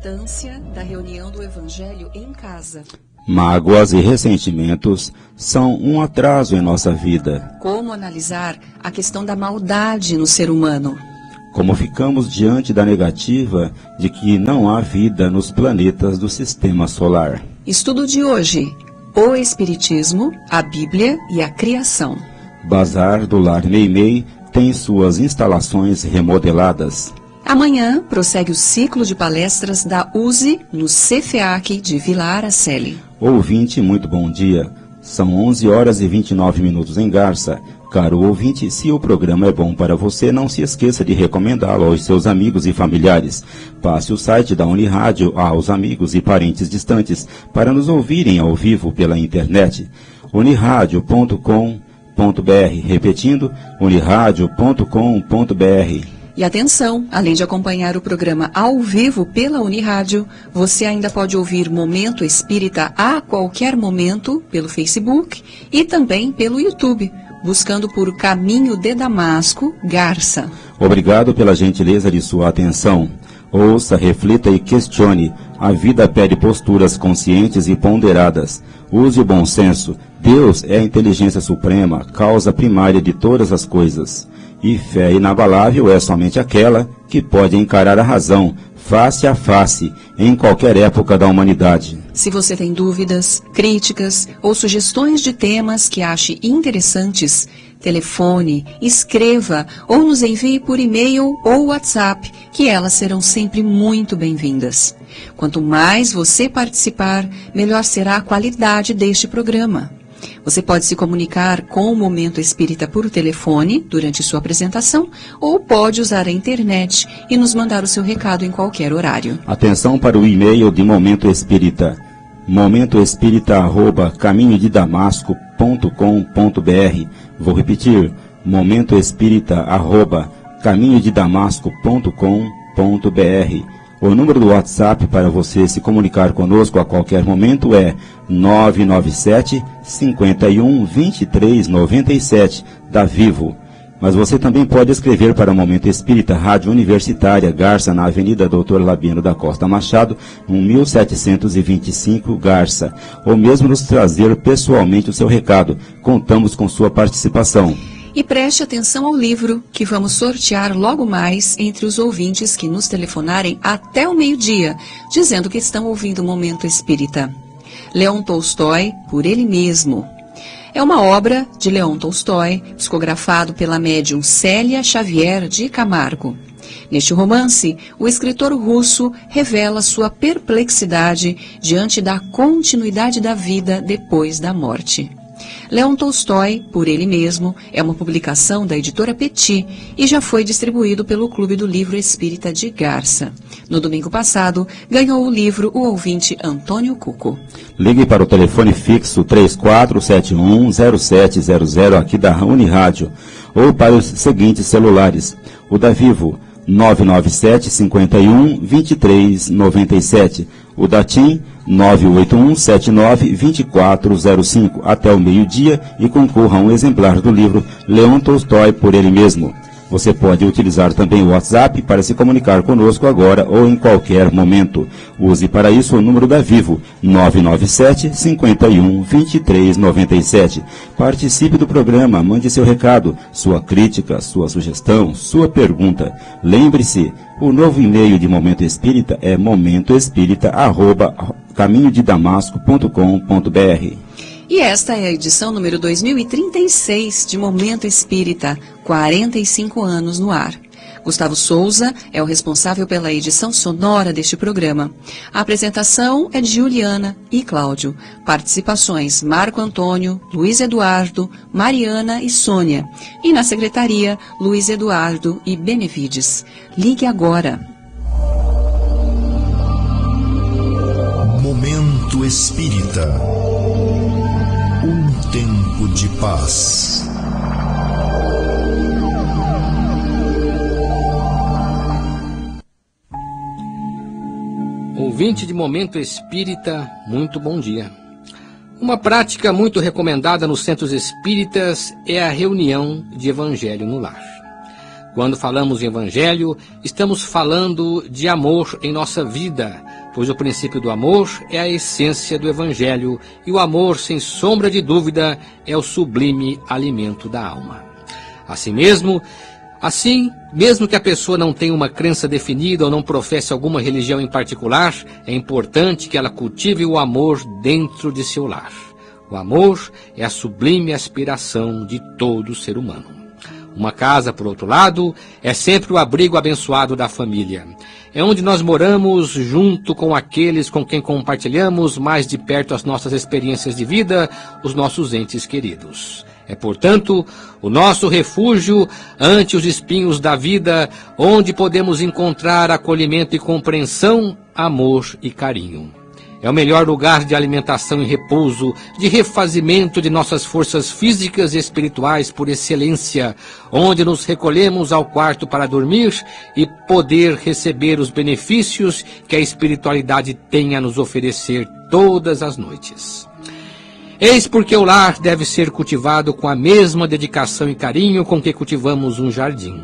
importância da reunião do Evangelho em casa. Mágoas e ressentimentos são um atraso em nossa vida. Como analisar a questão da maldade no ser humano? Como ficamos diante da negativa de que não há vida nos planetas do sistema solar. Estudo de hoje: o Espiritismo, a Bíblia e a Criação. Bazar do Lar Meimei tem suas instalações remodeladas. Amanhã prossegue o ciclo de palestras da USE no CFEAC de Vila Araceli. Ouvinte, muito bom dia. São 11 horas e 29 minutos em Garça. Caro ouvinte, se o programa é bom para você, não se esqueça de recomendá-lo aos seus amigos e familiares. Passe o site da Unirádio aos amigos e parentes distantes para nos ouvirem ao vivo pela internet. uniradio.com.br. Repetindo, uniradio.com.br. E atenção, além de acompanhar o programa ao vivo pela Unirádio, você ainda pode ouvir Momento Espírita a qualquer momento pelo Facebook e também pelo YouTube, buscando por Caminho de Damasco, Garça. Obrigado pela gentileza de sua atenção. Ouça, reflita e questione. A vida pede posturas conscientes e ponderadas. Use o bom senso. Deus é a inteligência suprema, causa primária de todas as coisas. E fé inabalável é somente aquela que pode encarar a razão, face a face, em qualquer época da humanidade. Se você tem dúvidas, críticas ou sugestões de temas que ache interessantes, telefone, escreva ou nos envie por e-mail ou WhatsApp, que elas serão sempre muito bem-vindas. Quanto mais você participar, melhor será a qualidade deste programa. Você pode se comunicar com o Momento Espírita por telefone durante sua apresentação ou pode usar a internet e nos mandar o seu recado em qualquer horário. Atenção para o e-mail de Momento Espírita. momentoespírita@caminhodedamasco.com.br. Vou repetir, momentoespírita@caminhodedamasco.com.br. O número do WhatsApp para você se comunicar conosco a qualquer momento é 997 51 23 97, da Vivo. Mas você também pode escrever para o Momento Espírita, Rádio Universitária, Garça, na Avenida Dr. Labieno da Costa Machado, 1725, Garça. Ou mesmo nos trazer pessoalmente o seu recado. Contamos com sua participação. E preste atenção ao livro que vamos sortear logo mais entre os ouvintes que nos telefonarem até o meio-dia, dizendo que estão ouvindo o Momento Espírita. Leon Tolstói, Por Ele Mesmo. É uma obra de Leon Tolstói, psicografado pela médium Célia Xavier de Camargo. Neste romance, o escritor russo revela sua perplexidade diante da continuidade da vida depois da morte. Leon Tolstói, Por Ele Mesmo, é uma publicação da editora Petit e já foi distribuído pelo Clube do Livro Espírita de Garça. No domingo passado, ganhou o livro o ouvinte Antônio Cuco. Ligue para o telefone fixo 3471-0700 aqui da Unirádio ou para os seguintes celulares. O da Vivo, 997 51 23 97. O da TIM, 981-79-2405, até o meio-dia, e concorra a um exemplar do livro Leon Tolstói, Por Ele Mesmo. Você pode utilizar também o WhatsApp para se comunicar conosco agora ou em qualquer momento. Use para isso o número da Vivo, 997 51 23 97. Participe do programa, mande seu recado, sua crítica, sua sugestão, sua pergunta. Lembre-se, o novo e-mail de Momento Espírita é momentoespírita@caminhodedamasco.com.br. E esta é a edição número 2036 de Momento Espírita, 45 anos no ar. Gustavo Souza é o responsável pela edição sonora deste programa. A apresentação é de Juliana e Cláudio. Participações Marco Antônio, Luiz Eduardo, Mariana e Sônia. E na secretaria, Luiz Eduardo e Benevides. Ligue agora. Momento Espírita. Um tempo de paz. Ouvinte de Momento Espírita, muito bom dia. Uma prática muito recomendada nos centros espíritas é a reunião de Evangelho no lar. Quando falamos em Evangelho, estamos falando de amor em nossa vida, pois o princípio do amor é a essência do Evangelho e o amor, sem sombra de dúvida, é o sublime alimento da alma. Assim, mesmo que a pessoa não tenha uma crença definida ou não professe alguma religião em particular, é importante que ela cultive o amor dentro de seu lar. O amor é a sublime aspiração de todo ser humano. Uma casa, por outro lado, é sempre o abrigo abençoado da família. É onde nós moramos junto com aqueles com quem compartilhamos mais de perto as nossas experiências de vida, os nossos entes queridos. É, portanto, o nosso refúgio ante os espinhos da vida, onde podemos encontrar acolhimento e compreensão, amor e carinho. É o melhor lugar de alimentação e repouso, de refazimento de nossas forças físicas e espirituais por excelência, onde nos recolhemos ao quarto para dormir e poder receber os benefícios que a espiritualidade tem a nos oferecer todas as noites. Eis porque o lar deve ser cultivado com a mesma dedicação e carinho com que cultivamos um jardim.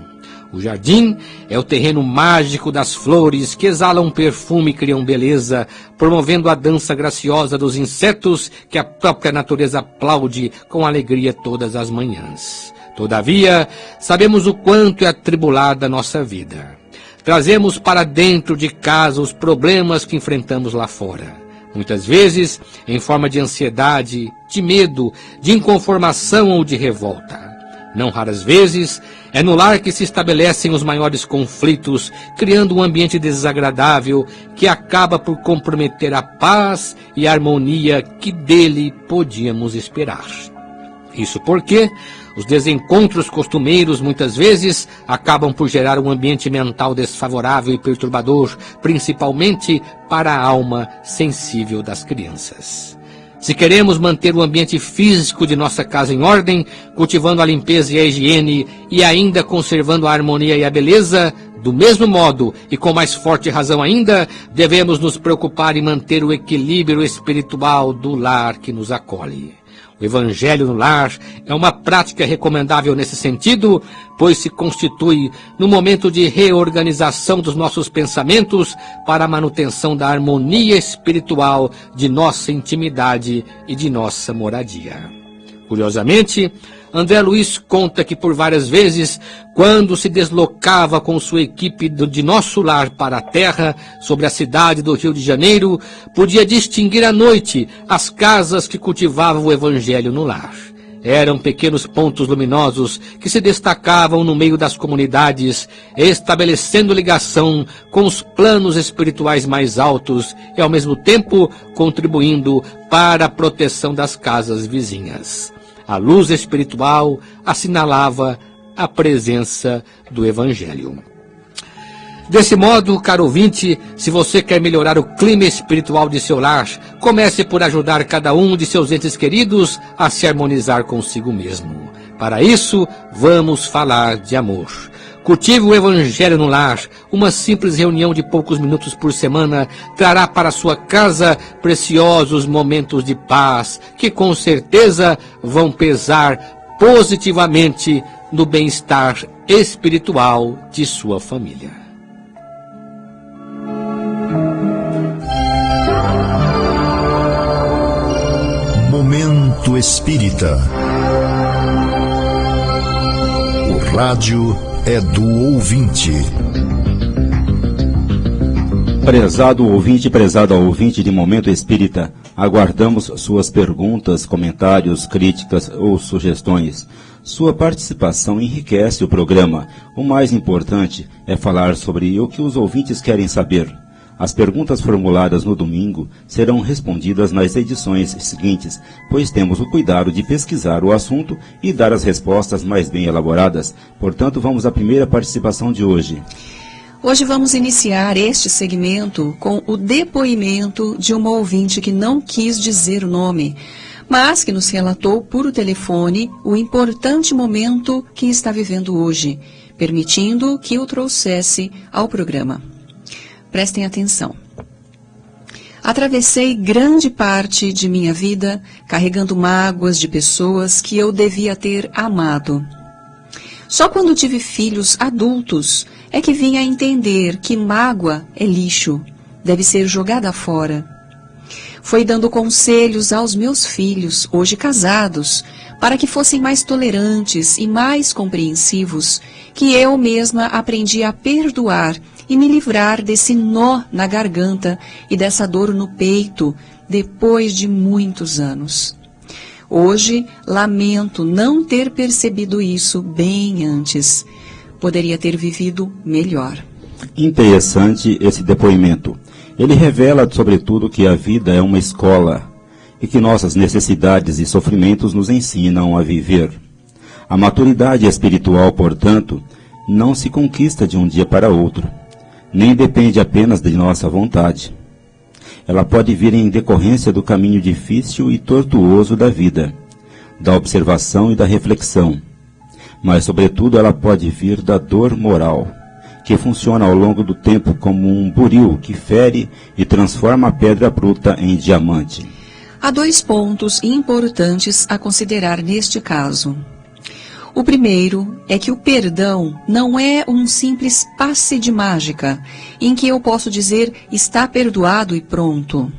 O jardim é o terreno mágico das flores que exalam perfume e criam beleza, promovendo a dança graciosa dos insetos que a própria natureza aplaude com alegria todas as manhãs. Todavia, sabemos o quanto é atribulada a nossa vida. Trazemos para dentro de casa os problemas que enfrentamos lá fora. Muitas vezes em forma de ansiedade, de medo, de inconformação ou de revolta. Não raras vezes, é no lar que se estabelecem os maiores conflitos, criando um ambiente desagradável que acaba por comprometer a paz e a harmonia que dele podíamos esperar. Isso porque os desencontros costumeiros muitas vezes acabam por gerar um ambiente mental desfavorável e perturbador, principalmente para a alma sensível das crianças. Se queremos manter o ambiente físico de nossa casa em ordem, cultivando a limpeza e a higiene e ainda conservando a harmonia e a beleza, do mesmo modo e com mais forte razão ainda, devemos nos preocupar em manter o equilíbrio espiritual do lar que nos acolhe. O Evangelho no lar é uma prática recomendável nesse sentido, pois se constitui no momento de reorganização dos nossos pensamentos para a manutenção da harmonia espiritual de nossa intimidade e de nossa moradia. Curiosamente, André Luiz conta que por várias vezes, quando se deslocava com sua equipe de nosso lar para a terra, sobre a cidade do Rio de Janeiro, podia distinguir à noite as casas que cultivavam o Evangelho no lar. Eram pequenos pontos luminosos que se destacavam no meio das comunidades, estabelecendo ligação com os planos espirituais mais altos e, ao mesmo tempo, contribuindo para a proteção das casas vizinhas. A luz espiritual assinalava a presença do Evangelho. Desse modo, caro ouvinte, se você quer melhorar o clima espiritual de seu lar, comece por ajudar cada um de seus entes queridos a se harmonizar consigo mesmo. Para isso, vamos falar de amor. Cultive o Evangelho no lar. Uma simples reunião de poucos minutos por semana trará para sua casa preciosos momentos de paz, que com certeza vão pesar positivamente no bem-estar espiritual de sua família. Momento Espírita. O rádio é do ouvinte. Prezado ouvinte, prezada ouvinte de Momento Espírita, aguardamos suas perguntas, comentários, críticas ou sugestões. Sua participação enriquece o programa. O mais importante é falar sobre o que os ouvintes querem saber. As perguntas formuladas no domingo serão respondidas nas edições seguintes, pois temos o cuidado de pesquisar o assunto e dar as respostas mais bem elaboradas. Portanto, vamos à primeira participação de hoje. Hoje vamos iniciar este segmento com o depoimento de uma ouvinte que não quis dizer o nome, mas que nos relatou por telefone o importante momento que está vivendo hoje, permitindo que o trouxesse ao programa. Prestem atenção. Atravessei grande parte de minha vida carregando mágoas de pessoas que eu devia ter amado. Só quando tive filhos adultos é que vim a entender que mágoa é lixo, deve ser jogada fora. Foi dando conselhos aos meus filhos, hoje casados, para que fossem mais tolerantes e mais compreensivos, que eu mesma aprendi a perdoar e me livrar desse nó na garganta e dessa dor no peito, depois de muitos anos. Hoje, lamento não ter percebido isso bem antes. Poderia ter vivido melhor. Interessante esse depoimento. Ele revela, sobretudo, que a vida é uma escola e que nossas necessidades e sofrimentos nos ensinam a viver. A maturidade espiritual, portanto, não se conquista de um dia para outro, nem depende apenas de nossa vontade. Ela pode vir em decorrência do caminho difícil e tortuoso da vida, da observação e da reflexão, mas, sobretudo, ela pode vir da dor moral, que funciona ao longo do tempo como um buril que fere e transforma a pedra bruta em diamante. Há 2 pontos importantes a considerar neste caso. O primeiro é que o perdão não é um simples passe de mágica, em que eu posso dizer está perdoado e pronto.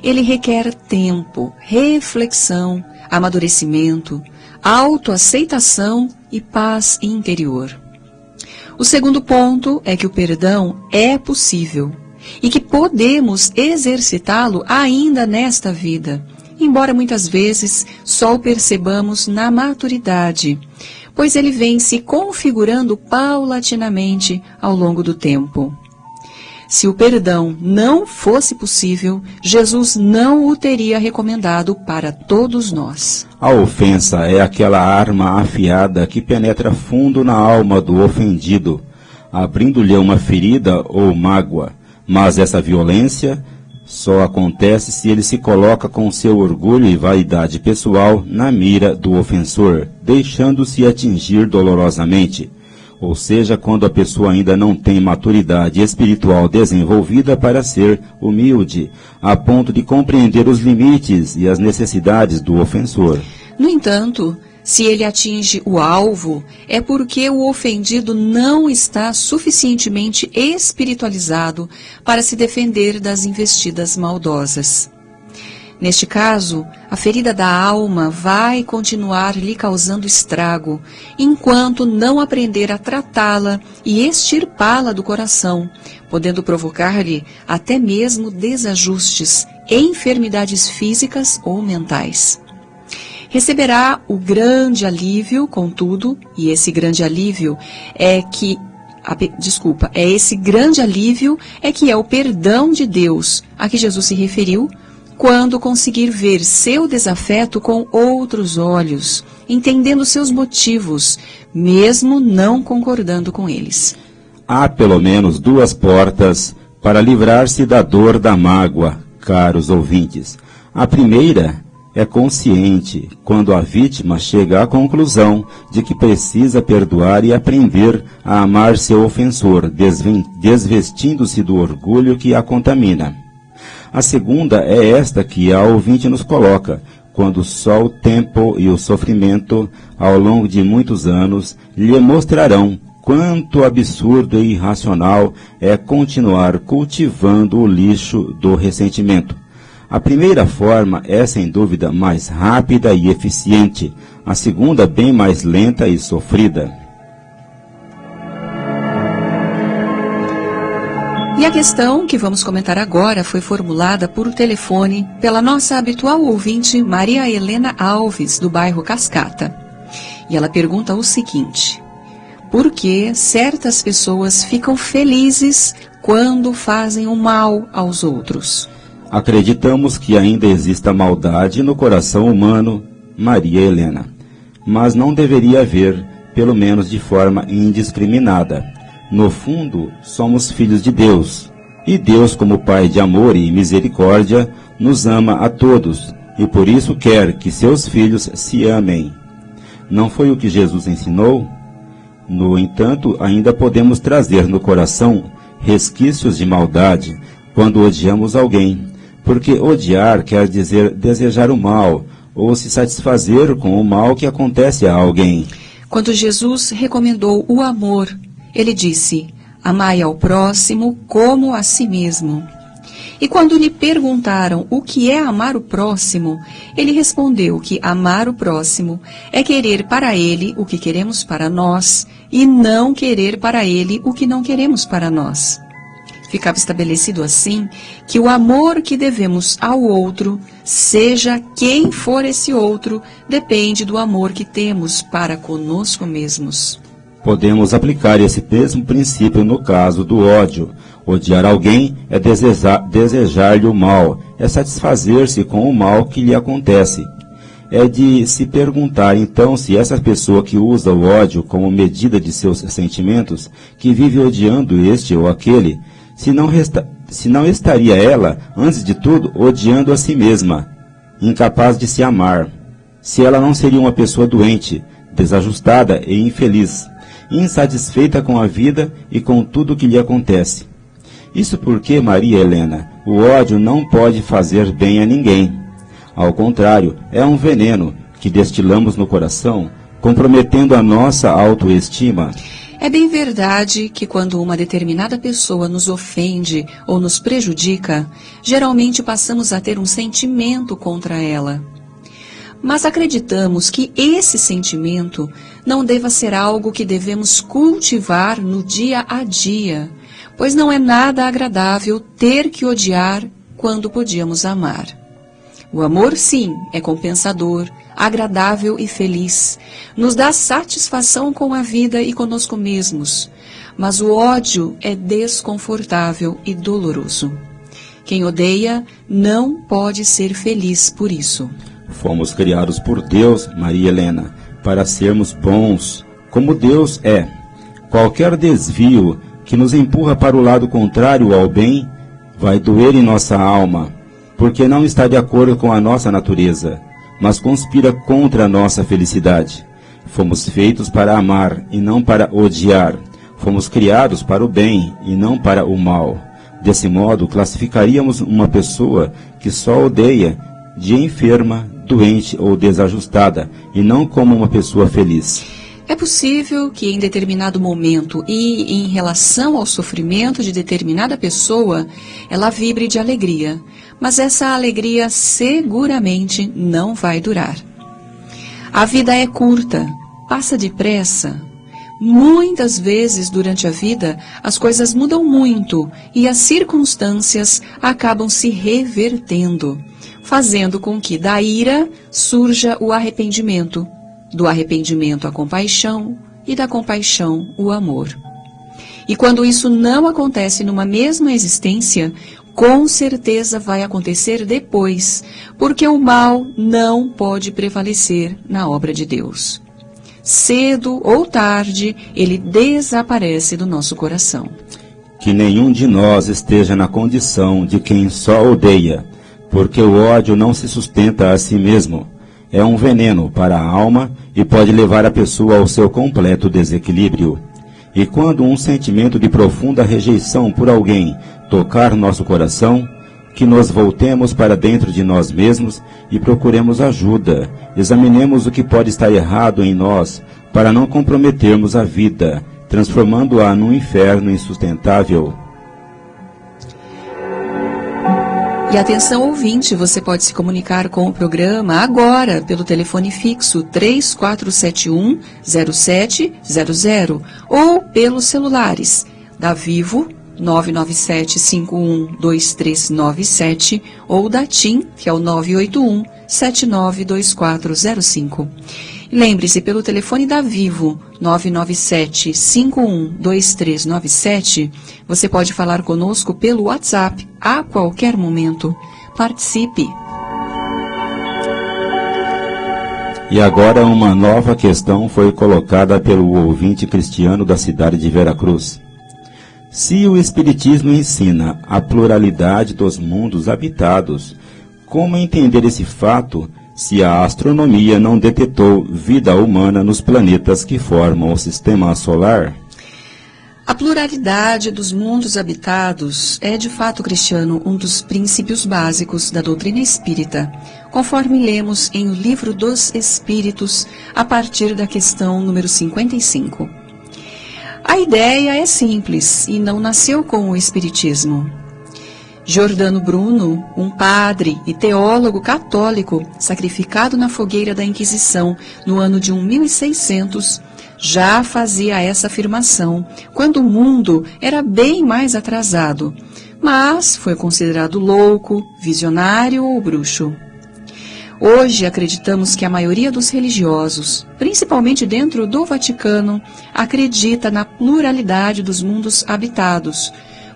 Ele requer tempo, reflexão, amadurecimento, autoaceitação e paz interior. O segundo ponto é que o perdão é possível e que podemos exercitá-lo ainda nesta vida, embora muitas vezes só o percebamos na maturidade, pois ele vem se configurando paulatinamente ao longo do tempo. Se o perdão não fosse possível, Jesus não o teria recomendado para todos nós. A ofensa é aquela arma afiada que penetra fundo na alma do ofendido, abrindo-lhe uma ferida ou mágoa, mas essa violência só acontece se ele se coloca com seu orgulho e vaidade pessoal na mira do ofensor, deixando-se atingir dolorosamente. Ou seja, quando a pessoa ainda não tem maturidade espiritual desenvolvida para ser humilde, a ponto de compreender os limites e as necessidades do ofensor. No entanto, se ele atinge o alvo, é porque o ofendido não está suficientemente espiritualizado para se defender das investidas maldosas. Neste caso, a ferida da alma vai continuar lhe causando estrago, enquanto não aprender a tratá-la e extirpá-la do coração, podendo provocar-lhe até mesmo desajustes, enfermidades físicas ou mentais. Receberá o grande alívio, contudo, e esse grande alívio é que é o perdão de Deus, a que Jesus se referiu, quando conseguir ver seu desafeto com outros olhos, entendendo seus motivos, mesmo não concordando com eles. Há pelo menos 2 portas para livrar-se da dor da mágoa, caros ouvintes. A primeira é consciente, quando a vítima chega à conclusão de que precisa perdoar e aprender a amar seu ofensor, desvestindo-se do orgulho que a contamina. A segunda é esta que a ouvinte nos coloca, quando só o tempo e o sofrimento, ao longo de muitos anos, lhe mostrarão quanto absurdo e irracional é continuar cultivando o lixo do ressentimento. A primeira forma é, sem dúvida, mais rápida e eficiente, a segunda bem mais lenta e sofrida. E a questão que vamos comentar agora foi formulada por telefone pela nossa habitual ouvinte Maria Helena Alves, do bairro Cascata. E ela pergunta o seguinte: por que certas pessoas ficam felizes quando fazem o mal aos outros? Acreditamos que ainda exista maldade no coração humano, Maria Helena, mas não deveria haver, pelo menos de forma indiscriminada. No fundo, somos filhos de Deus, e Deus, como Pai de amor e misericórdia, nos ama a todos, e por isso quer que seus filhos se amem. Não foi o que Jesus ensinou? No entanto, ainda podemos trazer no coração resquícios de maldade quando odiamos alguém, porque odiar quer dizer desejar o mal, ou se satisfazer com o mal que acontece a alguém. Quando Jesus recomendou o amor, ele disse: Amai ao próximo como a si mesmo. E quando lhe perguntaram o que é amar o próximo, ele respondeu que amar o próximo é querer para ele o que queremos para nós e não querer para ele o que não queremos para nós. Ficava estabelecido assim que o amor que devemos ao outro, seja quem for esse outro, depende do amor que temos para conosco mesmos. Podemos aplicar esse mesmo princípio no caso do ódio. Odiar alguém é desejar-lhe o mal, é satisfazer-se com o mal que lhe acontece. É de se perguntar então se essa pessoa que usa o ódio como medida de seus sentimentos, que vive odiando este ou aquele, se não estaria ela, antes de tudo, odiando a si mesma, incapaz de se amar. Se ela não seria uma pessoa doente, desajustada e infeliz, insatisfeita com a vida e com tudo o que lhe acontece. Isso porque, Maria Helena, o ódio não pode fazer bem a ninguém. Ao contrário, é um veneno que destilamos no coração, comprometendo a nossa autoestima. É bem verdade que quando uma determinada pessoa nos ofende ou nos prejudica, geralmente passamos a ter um sentimento contra ela. Mas acreditamos que esse sentimento não deva ser algo que devemos cultivar no dia a dia, pois não é nada agradável ter que odiar quando podíamos amar. O amor, sim, é compensador, agradável e feliz, nos dá satisfação com a vida e conosco mesmos, mas o ódio é desconfortável e doloroso. Quem odeia não pode ser feliz por isso. Fomos criados por Deus, Maria Helena, para sermos bons, como Deus é. Qualquer desvio que nos empurra para o lado contrário ao bem vai doer em nossa alma, porque não está de acordo com a nossa natureza, mas conspira contra a nossa felicidade. Fomos feitos para amar e não para odiar. Fomos criados para o bem e não para o mal. Desse modo, classificaríamos uma pessoa que só odeia de enferma, doente ou desajustada, e não como uma pessoa feliz. É possível que em determinado momento e em relação ao sofrimento de determinada pessoa, ela vibre de alegria, mas essa alegria seguramente não vai durar. A vida é curta, passa depressa. Muitas vezes durante a vida as coisas mudam muito e as circunstâncias acabam se revertendo, fazendo com que da ira surja o arrependimento, do arrependimento a compaixão e da compaixão o amor. E quando isso não acontece numa mesma existência, com certeza vai acontecer depois, porque o mal não pode prevalecer na obra de Deus. Cedo ou tarde, ele desaparece do nosso coração. Que nenhum de nós esteja na condição de quem só odeia, porque o ódio não se sustenta a si mesmo. É um veneno para a alma e pode levar a pessoa ao seu completo desequilíbrio. E quando um sentimento de profunda rejeição por alguém tocar nosso coração, que nos voltemos para dentro de nós mesmos e procuremos ajuda. Examinemos o que pode estar errado em nós para não comprometermos a vida, transformando-a num inferno insustentável. E atenção ouvinte, você pode se comunicar com o programa agora pelo telefone fixo 3471-0700 ou pelos celulares da Vivo 997-512397 ou da TIM, que é o 981-792405. Lembre-se, pelo telefone da Vivo 997-512397, você pode falar conosco pelo WhatsApp a qualquer momento. Participe! E agora uma nova questão foi colocada pelo ouvinte cristiano da cidade de Veracruz. Se o Espiritismo ensina a pluralidade dos mundos habitados, como entender esse fato se a astronomia não detectou vida humana nos planetas que formam o sistema solar? A pluralidade dos mundos habitados é, de fato, cristiano, um dos princípios básicos da doutrina espírita, conforme lemos em O Livro dos Espíritos, a partir da questão número 55. A ideia é simples e não nasceu com o Espiritismo. Giordano Bruno, um padre e teólogo católico sacrificado na fogueira da Inquisição no ano de 1600, já fazia essa afirmação quando o mundo era bem mais atrasado, mas foi considerado louco, visionário ou bruxo. Hoje acreditamos que a maioria dos religiosos, principalmente dentro do Vaticano, acredita na pluralidade dos mundos habitados,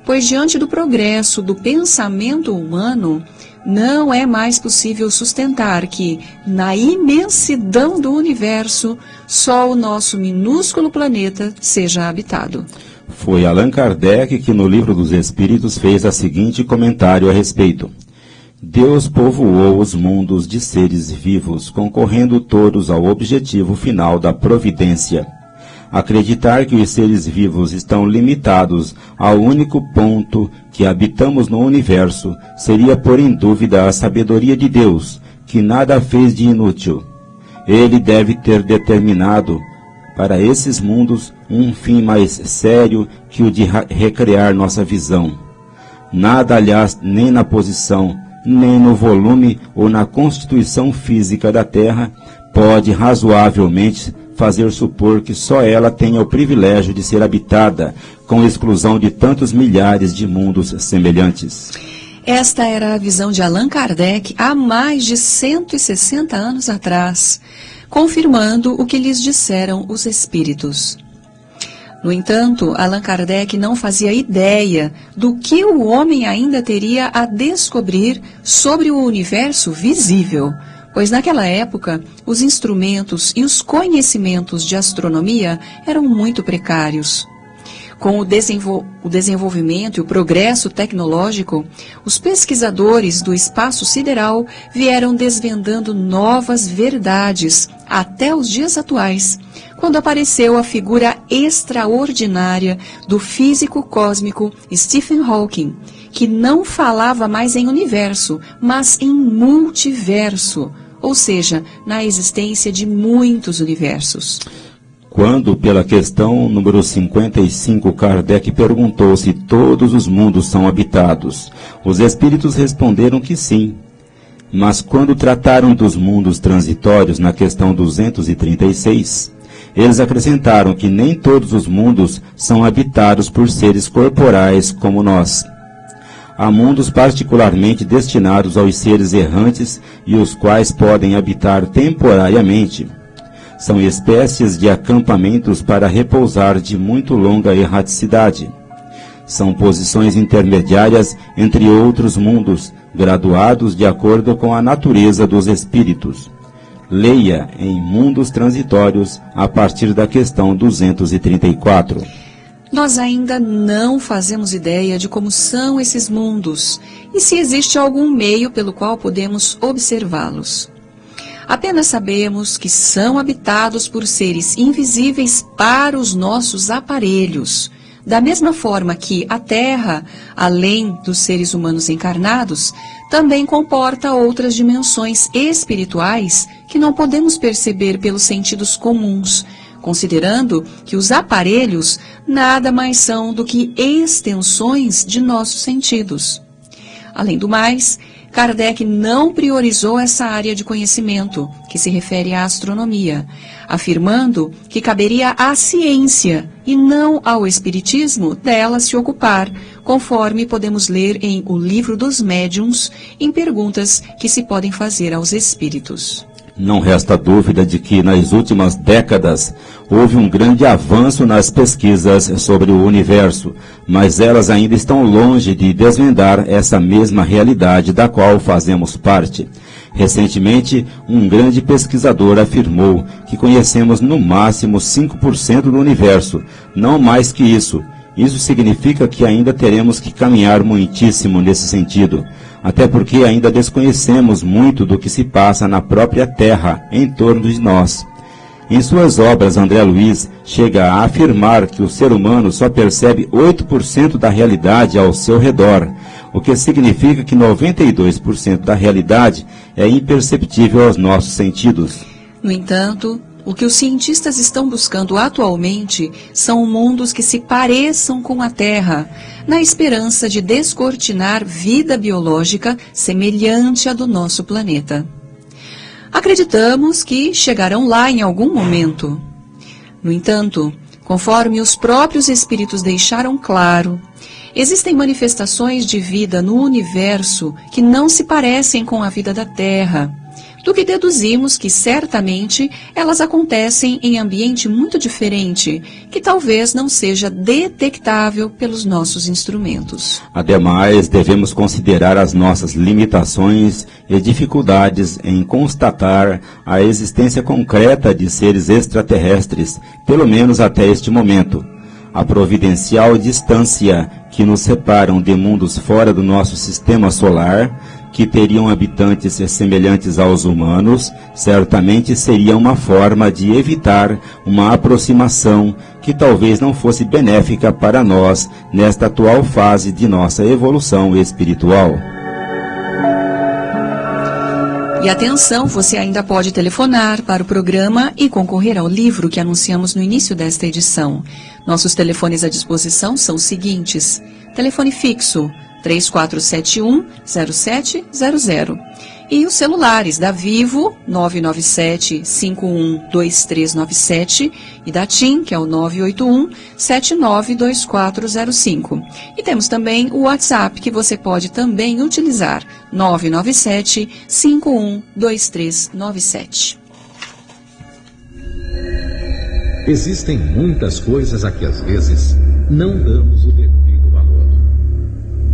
pois diante do progresso do pensamento humano, não é mais possível sustentar que, na imensidão do universo, só o nosso minúsculo planeta seja habitado. Foi Allan Kardec que no Livro dos Espíritos fez o seguinte comentário a respeito. Deus povoou os mundos de seres vivos, concorrendo todos ao objetivo final da providência. Acreditar que os seres vivos estão limitados ao único ponto que habitamos no universo seria pôr em dúvida a sabedoria de Deus, que nada fez de inútil. Ele deve ter determinado para esses mundos um fim mais sério que o de recriar nossa visão. Nada, aliás, nem na posição, nem no volume ou na constituição física da Terra pode razoavelmente fazer supor que só ela tenha o privilégio de ser habitada, com exclusão de tantos milhares de mundos semelhantes. Esta era a visão de Allan Kardec há mais de 160 anos atrás, confirmando o que lhes disseram os espíritos. No entanto, Allan Kardec não fazia ideia do que o homem ainda teria a descobrir sobre o universo visível, pois naquela época os instrumentos e os conhecimentos de astronomia eram muito precários. Com o desenvolvimento e o progresso tecnológico, os pesquisadores do espaço sideral vieram desvendando novas verdades até os dias atuais, quando apareceu a figura extraordinária do físico cósmico Stephen Hawking, que não falava mais em universo, mas em multiverso, ou seja, na existência de muitos universos. Quando, pela questão número 55, Kardec perguntou se todos os mundos são habitados, os espíritos responderam que sim. Mas quando trataram dos mundos transitórios na questão 236, eles acrescentaram que nem todos os mundos são habitados por seres corporais como nós. Há mundos particularmente destinados aos seres errantes e os quais podem habitar temporariamente. São espécies de acampamentos para repousar de muito longa erraticidade. São posições intermediárias entre outros mundos, graduados de acordo com a natureza dos espíritos. Leia em Mundos Transitórios a partir da questão 234. Nós ainda não fazemos ideia de como são esses mundos e se existe algum meio pelo qual podemos observá-los. Apenas sabemos que são habitados por seres invisíveis para os nossos aparelhos, da mesma forma que a Terra, além dos seres humanos encarnados, também comporta outras dimensões espirituais que não podemos perceber pelos sentidos comuns, considerando que os aparelhos nada mais são do que extensões de nossos sentidos. Além do mais, Kardec não priorizou essa área de conhecimento, que se refere à astronomia, afirmando que caberia à ciência e não ao espiritismo dela se ocupar, conforme podemos ler em O Livro dos Médiuns, em perguntas que se podem fazer aos espíritos. Não resta dúvida de que, nas últimas décadas, houve um grande avanço nas pesquisas sobre o universo, mas elas ainda estão longe de desvendar essa mesma realidade da qual fazemos parte. Recentemente, um grande pesquisador afirmou que conhecemos no máximo 5% do universo, não mais que isso. Isso significa que ainda teremos que caminhar muitíssimo nesse sentido, até porque ainda desconhecemos muito do que se passa na própria Terra, em torno de nós. Em suas obras, André Luiz chega a afirmar que o ser humano só percebe 8% da realidade ao seu redor, o que significa que 92% da realidade é imperceptível aos nossos sentidos. No entanto, O que os cientistas estão buscando atualmente são mundos que se pareçam com a Terra, na esperança de descortinar vida biológica semelhante à do nosso planeta. Acreditamos que chegarão lá em algum momento. No entanto, conforme os próprios espíritos deixaram claro, existem manifestações de vida no universo que não se parecem com a vida da Terra, do que deduzimos que certamente elas acontecem em ambiente muito diferente, que talvez não seja detectável pelos nossos instrumentos. Ademais, devemos considerar as nossas limitações e dificuldades em constatar a existência concreta de seres extraterrestres, pelo menos até este momento. A providencial distância que nos separam de mundos fora do nosso sistema solar, que teriam habitantes semelhantes aos humanos, certamente seria uma forma de evitar uma aproximação que talvez não fosse benéfica para nós nesta atual fase de nossa evolução espiritual. E atenção, você ainda pode telefonar para o programa e concorrer ao livro que anunciamos no início desta edição. Nossos telefones à disposição são os seguintes: telefone fixo 3471-0700 e os celulares da Vivo 997-512397 e da TIM, que é o 981-792405. E temos também o WhatsApp, que você pode também utilizar, 997-512397. Existem muitas coisas a que às vezes não damos o devido valor.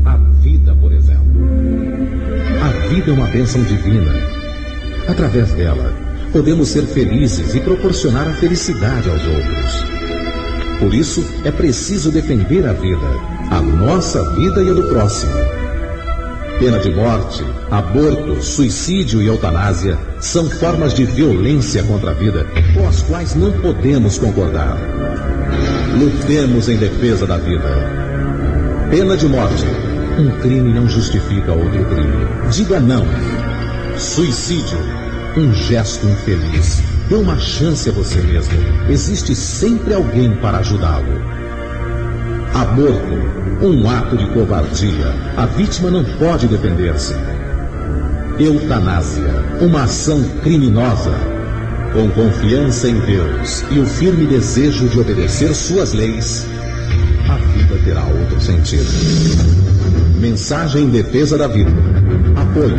A vida, por exemplo. A vida é uma bênção divina. Através dela, podemos ser felizes e proporcionar a felicidade aos outros. Por isso, é preciso defender a vida, a nossa vida e a do próximo. Pena de morte, aborto, suicídio e eutanásia são formas de violência contra a vida com as quais não podemos concordar. Lutemos em defesa da vida. Pena de morte. Um crime não justifica outro crime. Diga não. Suicídio. Um gesto infeliz. Dê uma chance a você mesmo. Existe sempre alguém para ajudá-lo. Aborto. Um ato de covardia. A vítima não pode defender-se. Eutanásia. Uma ação criminosa. Com confiança em Deus e o firme desejo de obedecer suas leis, a vida terá outro sentido. Mensagem em defesa da vida. Apoio.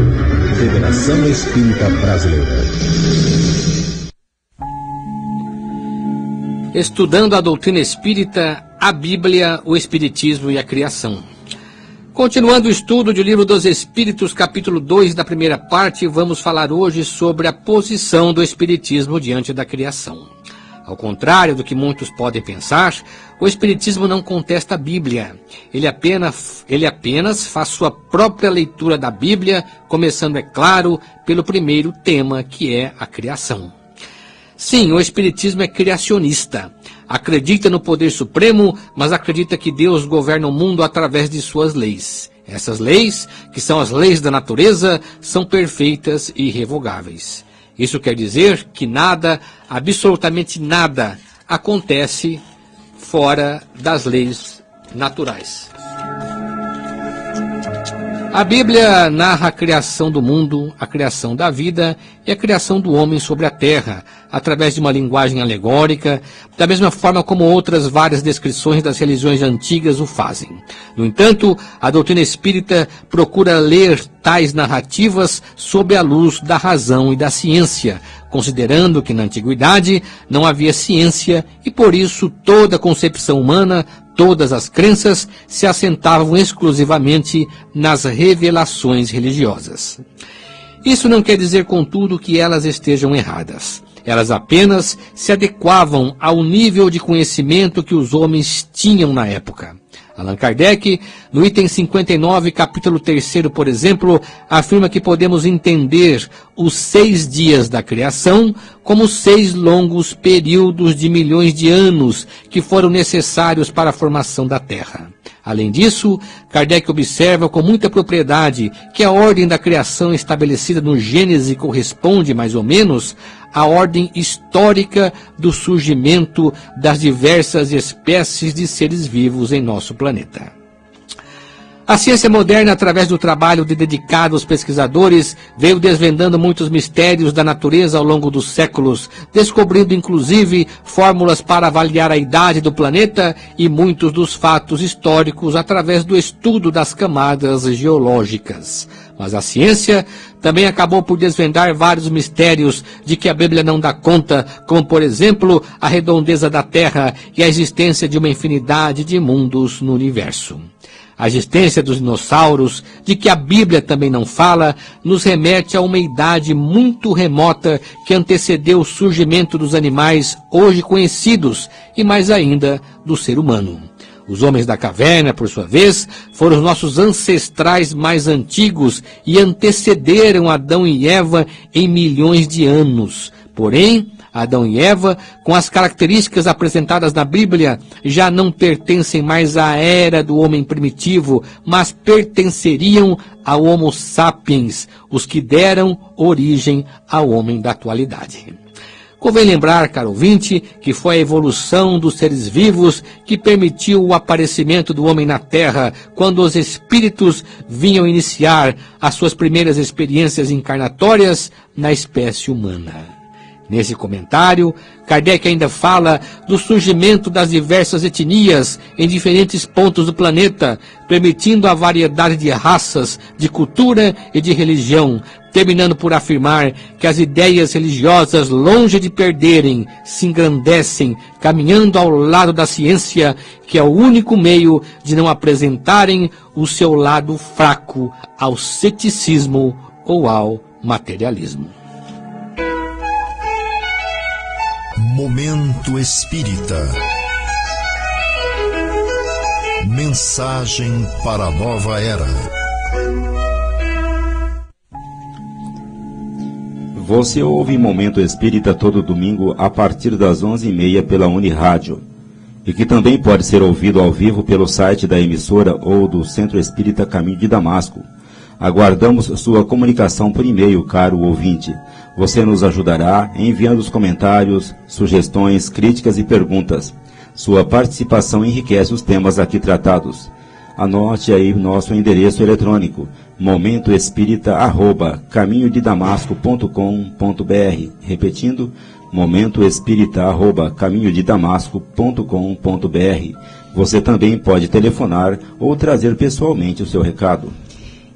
Federação Espírita Brasileira. Estudando a doutrina espírita, a Bíblia, o Espiritismo e a Criação. Continuando o estudo do Livro dos Espíritos, capítulo 2, da primeira parte, vamos falar hoje sobre a posição do Espiritismo diante da criação. Ao contrário do que muitos podem pensar, o Espiritismo não contesta a Bíblia. Ele apenas faz sua própria leitura da Bíblia, começando, é claro, pelo primeiro tema, que é a criação. Sim, o Espiritismo é criacionista. Acredita no poder supremo, mas acredita que Deus governa o mundo através de suas leis. Essas leis, que são as leis da natureza, são perfeitas e irrevogáveis. Isso quer dizer que nada, absolutamente nada, acontece fora das leis naturais. A Bíblia narra a criação do mundo, a criação da vida e a criação do homem sobre a terra, através de uma linguagem alegórica, da mesma forma como outras várias descrições das religiões antigas o fazem. No entanto, a doutrina espírita procura ler tais narrativas sob a luz da razão e da ciência, considerando que na antiguidade não havia ciência e por isso toda a concepção humana, todas as crenças se assentavam exclusivamente nas revelações religiosas. Isso não quer dizer, contudo, que elas estejam erradas. Elas apenas se adequavam ao nível de conhecimento que os homens tinham na época. Allan Kardec, no item 59, capítulo 3º, por exemplo, afirma que podemos entender os 6 dias da criação como 6 longos períodos de milhões de anos que foram necessários para a formação da Terra. Além disso, Kardec observa com muita propriedade que a ordem da criação estabelecida no Gênesis corresponde, mais ou menos, a ordem histórica do surgimento das diversas espécies de seres vivos em nosso planeta. A ciência moderna, através do trabalho de dedicados pesquisadores, veio desvendando muitos mistérios da natureza ao longo dos séculos, descobrindo inclusive fórmulas para avaliar a idade do planeta e muitos dos fatos históricos através do estudo das camadas geológicas. Mas a ciência também acabou por desvendar vários mistérios de que a Bíblia não dá conta, como, por exemplo, a redondeza da Terra e a existência de uma infinidade de mundos no universo. A existência dos dinossauros, de que a Bíblia também não fala, nos remete a uma idade muito remota que antecedeu o surgimento dos animais hoje conhecidos e mais ainda do ser humano. Os homens da caverna, por sua vez, foram os nossos ancestrais mais antigos e antecederam Adão e Eva em milhões de anos. Porém, Adão e Eva, com as características apresentadas na Bíblia, já não pertencem mais à era do homem primitivo, mas pertenceriam ao Homo sapiens, os que deram origem ao homem da atualidade. Convém lembrar, caro ouvinte, que foi a evolução dos seres vivos que permitiu o aparecimento do homem na Terra, quando os espíritos vinham iniciar as suas primeiras experiências encarnatórias na espécie humana. Nesse comentário, Kardec ainda fala do surgimento das diversas etnias em diferentes pontos do planeta, permitindo a variedade de raças, de cultura e de religião, terminando por afirmar que as ideias religiosas, longe de perderem, se engrandecem, caminhando ao lado da ciência, que é o único meio de não apresentarem o seu lado fraco ao ceticismo ou ao materialismo. Momento Espírita. Mensagem para a nova era. Você ouve Momento Espírita todo domingo a partir das 11h30 pela Unirádio, e que também pode ser ouvido ao vivo pelo site da emissora ou do Centro Espírita Caminho de Damasco. Aguardamos sua comunicação por e-mail, caro ouvinte. Você nos ajudará enviando os comentários, sugestões, críticas e perguntas. Sua participação enriquece os temas aqui tratados. Anote aí nosso endereço eletrônico, momentoespírita@caminhodedamasco.com.br. Repetindo, momentoespírita@caminhodedamasco.com.br. Você também pode telefonar ou trazer pessoalmente o seu recado.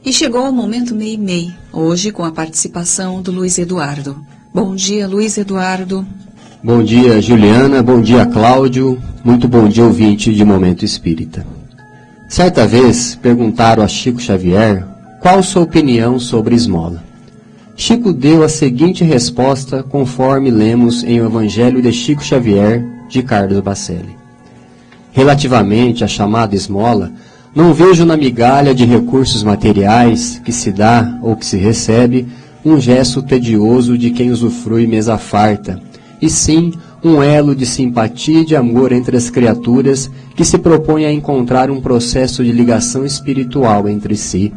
E chegou o Momento Meimei, hoje com a participação do Luiz Eduardo. Bom dia, Luiz Eduardo. Bom dia, Juliana. Bom dia, Cláudio. Muito bom dia, ouvinte de Momento Espírita. Certa vez, perguntaram a Chico Xavier qual sua opinião sobre esmola. Chico deu a seguinte resposta, conforme lemos em O Evangelho de Chico Xavier, de Carlos Bacelli. Relativamente à chamada esmola, não vejo na migalha de recursos materiais que se dá ou que se recebe um gesto tedioso de quem usufrui mesa farta, e sim um elo de simpatia e de amor entre as criaturas que se propõem a encontrar um processo de ligação espiritual entre si,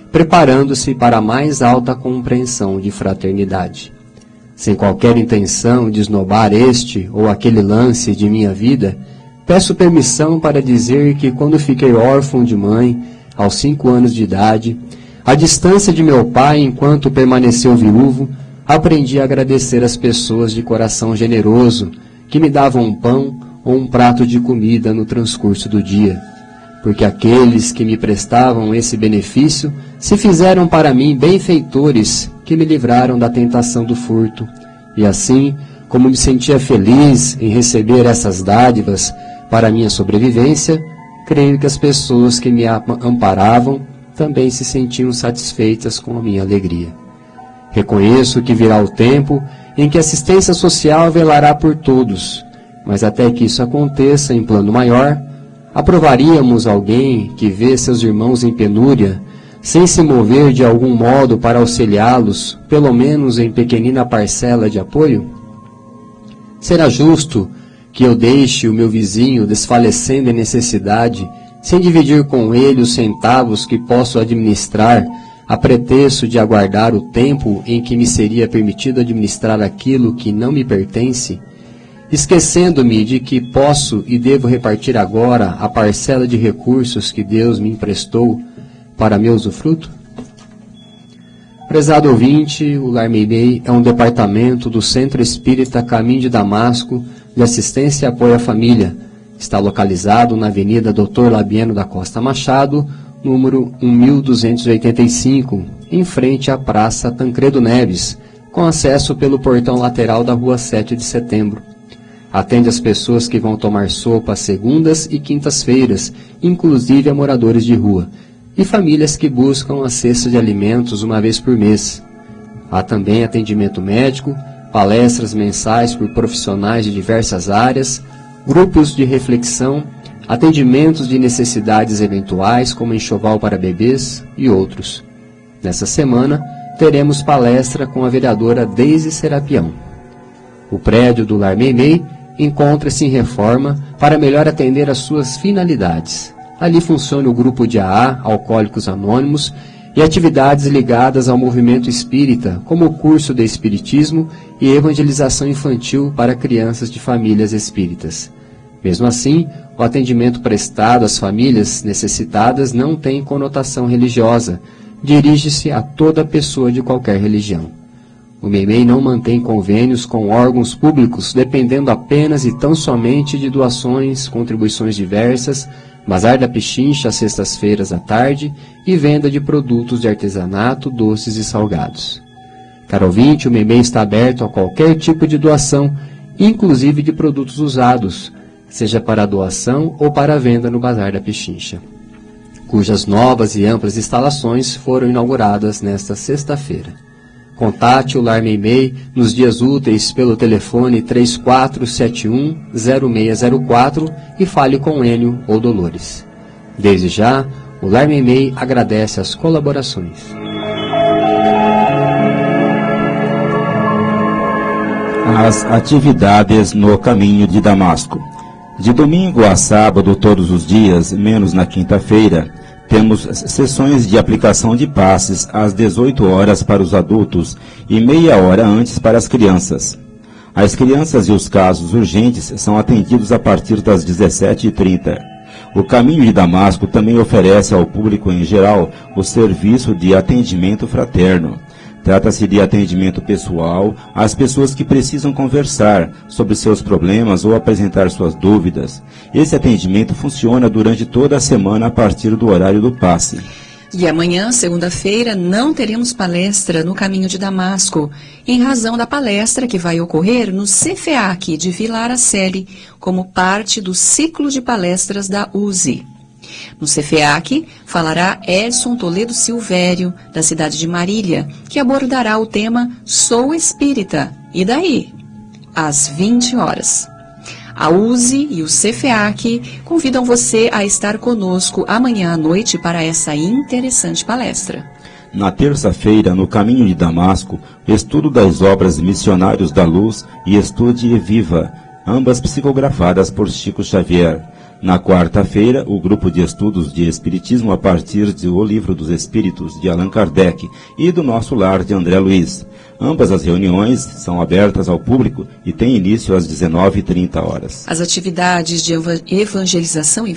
preparando-se para a mais alta compreensão de fraternidade. Sem qualquer intenção de esnobar este ou aquele lance de minha vida, peço permissão para dizer que quando fiquei órfão de mãe, aos 5 anos de idade, à distância de meu pai enquanto permaneceu viúvo, aprendi a agradecer as pessoas de coração generoso que me davam um pão ou um prato de comida no transcurso do dia, porque aqueles que me prestavam esse benefício se fizeram para mim benfeitores que me livraram da tentação do furto, e assim, como me sentia feliz em receber essas dádivas para minha sobrevivência, creio que as pessoas que me amparavam também se sentiam satisfeitas com a minha alegria. Reconheço que virá o tempo em que a assistência social velará por todos, mas até que isso aconteça em plano maior, aprovaríamos alguém que vê seus irmãos em penúria, sem se mover de algum modo para auxiliá-los, pelo menos em pequenina parcela de apoio? Será justo que eu deixe o meu vizinho desfalecendo em necessidade, sem dividir com ele os centavos que posso administrar, a pretexto de aguardar o tempo em que me seria permitido administrar aquilo que não me pertence, esquecendo-me de que posso e devo repartir agora a parcela de recursos que Deus me emprestou para meu usufruto? Prezado ouvinte, o Lar Meimei é um departamento do Centro Espírita Caminho de Damasco de Assistência e Apoio à Família. Está localizado na Avenida Dr. Labieno da Costa Machado, número 1285, em frente à Praça Tancredo Neves, com acesso pelo portão lateral da Rua 7 de Setembro. Atende as pessoas que vão tomar sopa às segundas e quintas-feiras, inclusive a moradores de rua, e famílias que buscam a cesta de alimentos uma vez por mês. Há também atendimento médico, palestras mensais por profissionais de diversas áreas, grupos de reflexão, atendimentos de necessidades eventuais como enxoval para bebês e outros. Nessa semana, teremos palestra com a vereadora Deise Serapião. O prédio do Lar Meimei encontra-se em reforma para melhor atender às suas finalidades. Ali funciona o grupo de AA, Alcoólicos Anônimos, e atividades ligadas ao movimento espírita, como o curso de Espiritismo e evangelização infantil para crianças de famílias espíritas. Mesmo assim, o atendimento prestado às famílias necessitadas não tem conotação religiosa, dirige-se a toda pessoa de qualquer religião. O Meimei não mantém convênios com órgãos públicos, dependendo apenas e tão somente de doações, contribuições diversas, bazar da Pichincha às sextas-feiras à tarde e venda de produtos de artesanato, doces e salgados. Caro ouvinte, o Meimei está aberto a qualquer tipo de doação, inclusive de produtos usados, seja para doação ou para venda no bazar da Pichincha, cujas novas e amplas instalações foram inauguradas nesta sexta-feira. Contate o Lar Meimei nos dias úteis pelo telefone 3471-0604 e fale com Enio ou Dolores. Desde já, o Lar Meimei agradece as colaborações. As atividades no Caminho de Damasco. De domingo a sábado, todos os dias, menos na quinta-feira, temos sessões de aplicação de passes às 18 horas para os adultos e meia hora antes para as crianças. As crianças e os casos urgentes são atendidos a partir das 17h30. O Caminho de Damasco também oferece ao público em geral o serviço de atendimento fraterno. Trata-se de atendimento pessoal às pessoas que precisam conversar sobre seus problemas ou apresentar suas dúvidas. Esse atendimento funciona durante toda a semana a partir do horário do passe. E amanhã, segunda-feira, não teremos palestra no Caminho de Damasco, em razão da palestra que vai ocorrer no CFEAC de Vilar Asceli, como parte do ciclo de palestras da USE. No CFEAC, falará Edson Toledo Silvério, da cidade de Marília, que abordará o tema Sou Espírita, e daí? Às 20 horas. A USE e o CFEAC convidam você a estar conosco amanhã à noite para essa interessante palestra. Na terça-feira, no Caminho de Damasco, estudo das obras Missionários da Luz e Estude Viva, ambas psicografadas por Chico Xavier. Na quarta-feira, o grupo de estudos de Espiritismo a partir do Livro dos Espíritos, de Allan Kardec, e do Nosso Lar, de André Luiz. Ambas as reuniões são abertas ao público e têm início às 19h30. As atividades de evangelização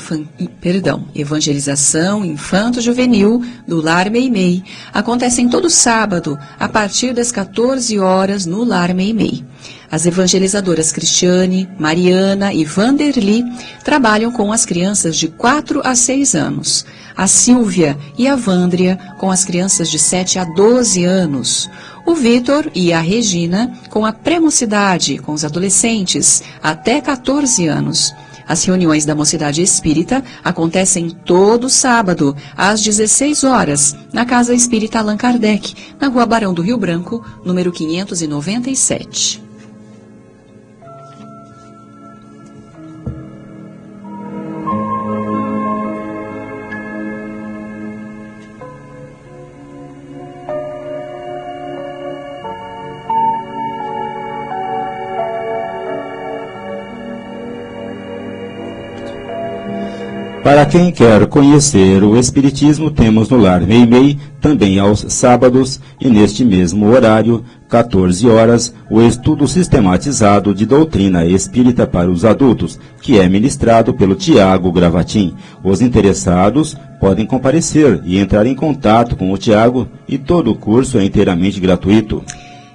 infanto-juvenil do Lar Meimei acontecem todo sábado, a partir das 14 horas no Lar Meimei. As evangelizadoras Cristiane, Mariana e Vanderly trabalham com as crianças de 4 a 6 anos. A Silvia e a Vândria com as crianças de 7 a 12 anos. O Vitor e a Regina com a pré-mocidade, com os adolescentes até 14 anos. As reuniões da Mocidade Espírita acontecem todo sábado, às 16 horas, na Casa Espírita Allan Kardec, na Rua Barão do Rio Branco, número 597. Para quem quer conhecer o Espiritismo, temos no Lar Meimei, também aos sábados e neste mesmo horário, 14 horas, o estudo sistematizado de doutrina espírita para os adultos, que é ministrado pelo Tiago Gravatin. Os interessados podem comparecer e entrar em contato com o Tiago, e todo o curso é inteiramente gratuito.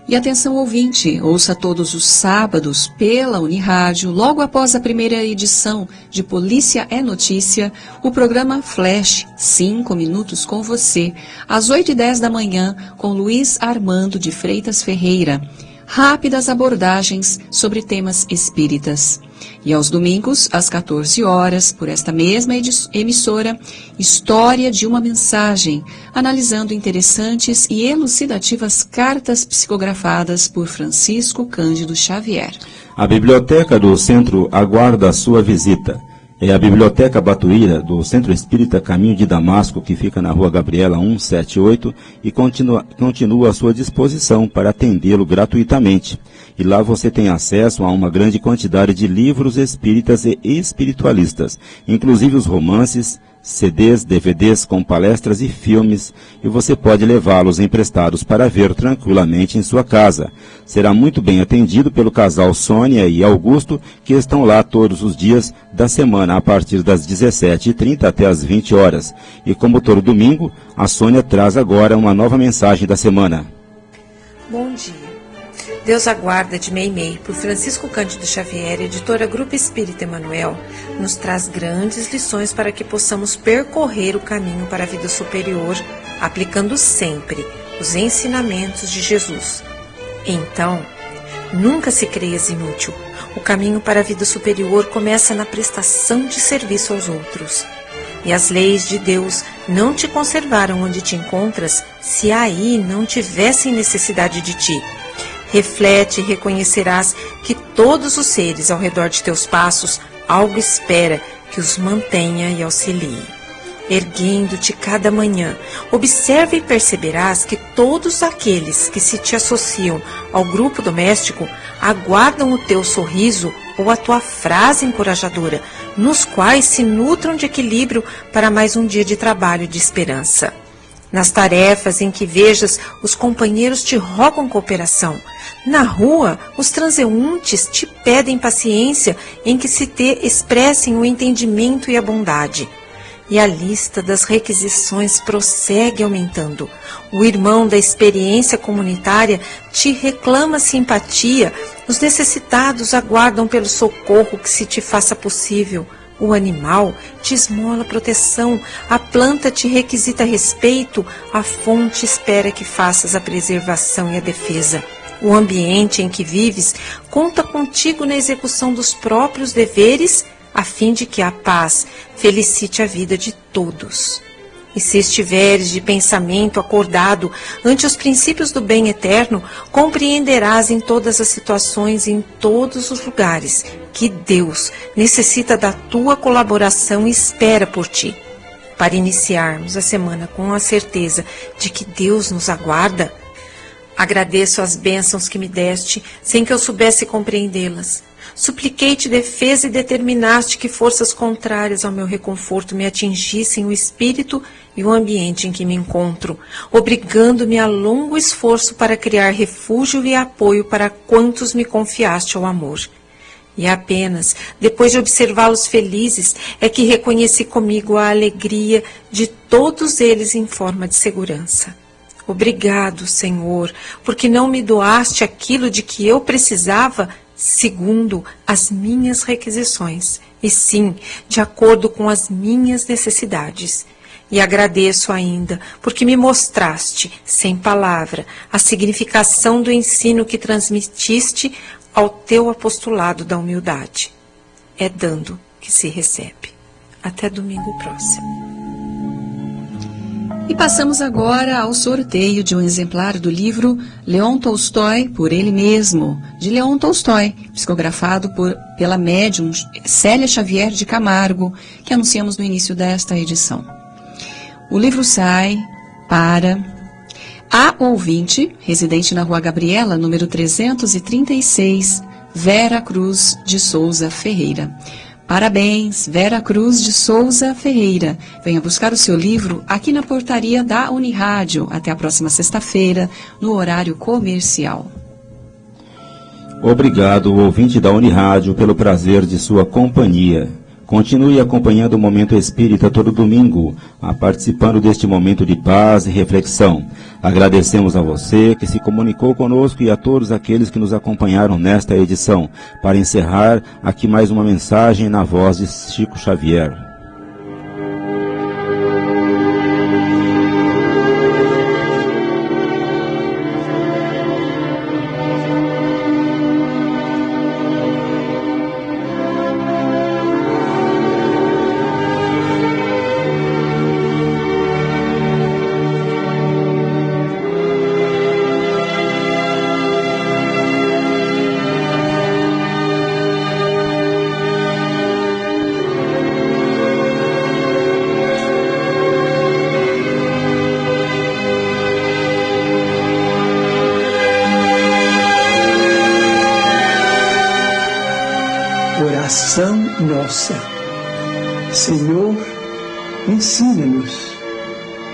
E atenção ouvinte, ouça todos os sábados pela Unirádio, logo após a primeira edição de Polícia é Notícia, o programa Flash, 5 minutos com você, às 8h10 da manhã, com Luiz Armando de Freitas Ferreira. Rápidas abordagens sobre temas espíritas. E aos domingos, às 14 horas, por esta mesma emissora, História de uma Mensagem, analisando interessantes e elucidativas cartas psicografadas por Francisco Cândido Xavier. A Biblioteca do Centro aguarda a sua visita. É a Biblioteca Batuíra do Centro Espírita Caminho de Damasco, que fica na Rua Gabriela 178, e continua à sua disposição para atendê-lo gratuitamente. E lá você tem acesso a uma grande quantidade de livros espíritas e espiritualistas, inclusive os romances, CDs, DVDs com palestras e filmes, e você pode levá-los emprestados para ver tranquilamente em sua casa. Será muito bem atendido pelo casal Sônia e Augusto, que estão lá todos os dias da semana, a partir das 17h30 até as 20 horas. E como todo domingo, a Sônia traz agora uma nova mensagem da semana. Bom dia. Deus aguarda de Meimei, por Francisco Cândido Xavier, editora Grupo Espírita Emanuel, nos traz grandes lições para que possamos percorrer o caminho para a vida superior, aplicando sempre os ensinamentos de Jesus. Então, nunca se creias inútil. O caminho para a vida superior começa na prestação de serviço aos outros. E as leis de Deus não te conservaram onde te encontras, se aí não tivessem necessidade de ti. Reflete e reconhecerás que todos os seres ao redor de teus passos algo espera que os mantenha e auxilie. Erguendo-te cada manhã, observa e perceberás que todos aqueles que se te associam ao grupo doméstico aguardam o teu sorriso ou a tua frase encorajadora, nos quais se nutram de equilíbrio para mais um dia de trabalho e de esperança. Nas tarefas em que vejas, os companheiros te rogam cooperação. Na rua, os transeuntes te pedem paciência em que se te expressem o entendimento e a bondade. E a lista das requisições prossegue aumentando. O irmão da experiência comunitária te reclama simpatia, os necessitados aguardam pelo socorro que se te faça possível. O animal te esmola proteção, a planta te requisita respeito, a fonte espera que faças a preservação e a defesa. O ambiente em que vives conta contigo na execução dos próprios deveres, a fim de que a paz felicite a vida de todos. E se estiveres de pensamento acordado ante os princípios do bem eterno, compreenderás em todas as situações e em todos os lugares que Deus necessita da tua colaboração e espera por ti. Para iniciarmos a semana com a certeza de que Deus nos aguarda, agradeço as bênçãos que me deste, sem que eu soubesse compreendê-las. Supliquei-te defesa e determinaste que forças contrárias ao meu reconforto me atingissem o espírito e o ambiente em que me encontro, obrigando-me a longo esforço para criar refúgio e apoio para quantos me confiaste ao amor. E apenas, depois de observá-los felizes, é que reconheci comigo a alegria de todos eles em forma de segurança. Obrigado, Senhor, porque não me doaste aquilo de que eu precisava segundo as minhas requisições, e sim, de acordo com as minhas necessidades. E agradeço ainda, porque me mostraste, sem palavra, a significação do ensino que transmitiste ao teu apostolado da humildade. É dando que se recebe. Até domingo próximo. E passamos agora ao sorteio de um exemplar do livro Leon Tolstói, por ele mesmo, de Leon Tolstói, psicografado pela médium Célia Xavier de Camargo, que anunciamos no início desta edição. O livro sai para a ouvinte, residente na Rua Gabriela, número 336, Vera Cruz de Souza Ferreira. Parabéns, Vera Cruz de Souza Ferreira. Venha buscar o seu livro aqui na portaria da Unirádio. Até a próxima sexta-feira, no horário comercial. Obrigado, ouvinte da Unirádio, pelo prazer de sua companhia. Continue acompanhando o Momento Espírita todo domingo, participando deste momento de paz e reflexão. Agradecemos a você que se comunicou conosco e a todos aqueles que nos acompanharam nesta edição. Para encerrar, aqui mais uma mensagem na voz de Chico Xavier. Oração nossa. Senhor, ensina-nos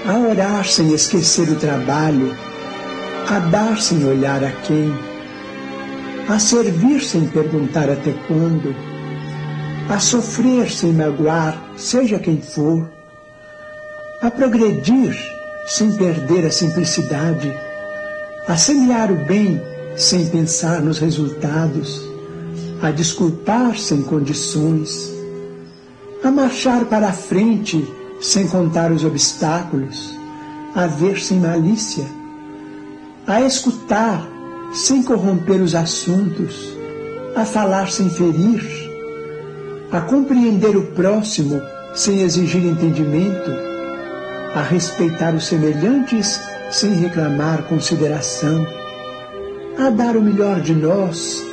a orar sem esquecer o trabalho, a dar sem olhar a quem, a servir sem perguntar até quando, a sofrer sem magoar, seja quem for, a progredir sem perder a simplicidade, a semear o bem sem pensar nos resultados, a desculpar sem condições, a marchar para a frente sem contar os obstáculos, a ver sem malícia, a escutar sem corromper os assuntos, a falar sem ferir, a compreender o próximo sem exigir entendimento, a respeitar os semelhantes sem reclamar consideração, a dar o melhor de nós,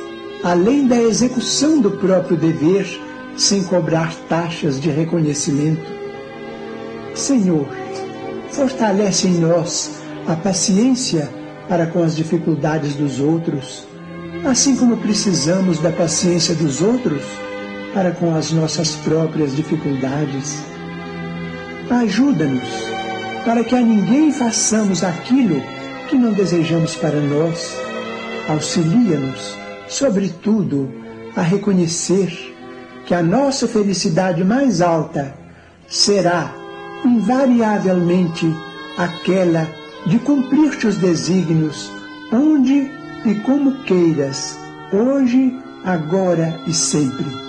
além da execução do próprio dever, sem cobrar taxas de reconhecimento. Senhor, fortalece em nós a paciência para com as dificuldades dos outros, assim como precisamos da paciência dos outros para com as nossas próprias dificuldades. Ajuda-nos para que a ninguém façamos aquilo que não desejamos para nós. Auxilia-nos, sobretudo, a reconhecer que a nossa felicidade mais alta será, invariavelmente, aquela de cumprir teus desígnios, onde e como queiras, hoje, agora e sempre.